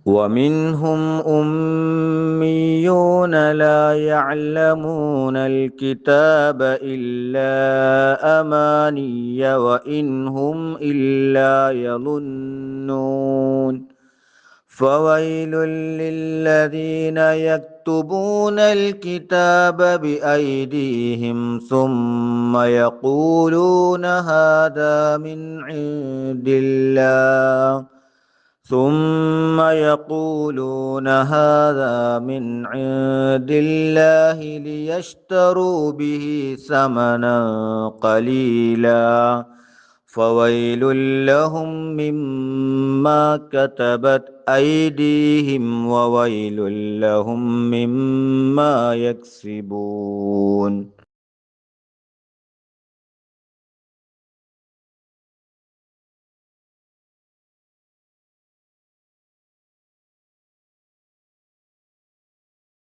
ومنهم أميون لا يعلمون الكتاب إلا أماني وإن هم إلا يظنون فويل للذين يكتبون الكتاب بأيديهم ثم يقولون هذا من عند الله ليشتروا به ثمنا قليلا فويل لهم مما كتبت أيديهم وويل لهم مما يكسبون